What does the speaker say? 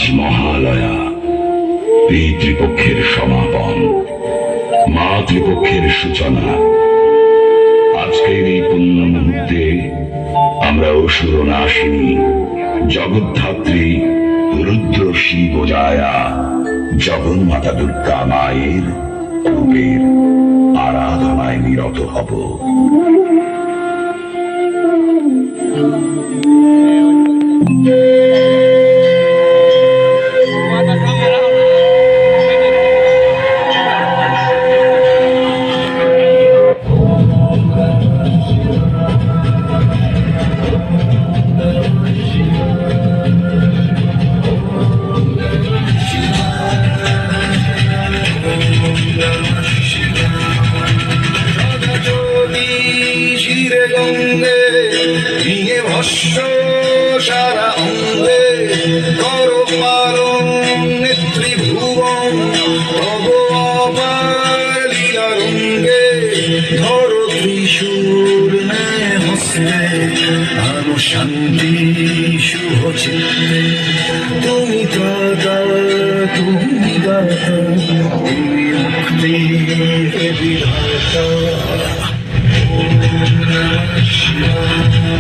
আজ মহালয়া, পিতৃপক্ষের সমাপন, মাতৃপক্ষের সূচনা। আজকের এই পুণ্য মুহূর্তে আমরা অসুর নাশিনী জগদ্ধাত্রী রুদ্র শিব জায়া জগন্মাতা দুর্গা মায়ের রূপের আরাধনায় নিরত হব। সারা অঙ্গে কর পালন নেত্রীভুবন তব আবার লীলা রঙ্গে ধর ত্রিশূল হস্তে আনো শান্তি শুভ চিত্তে। তুমি দাতা তুমি দাতা তুমি মুক্তি বিধাতা। ওম নমঃ শিবায়।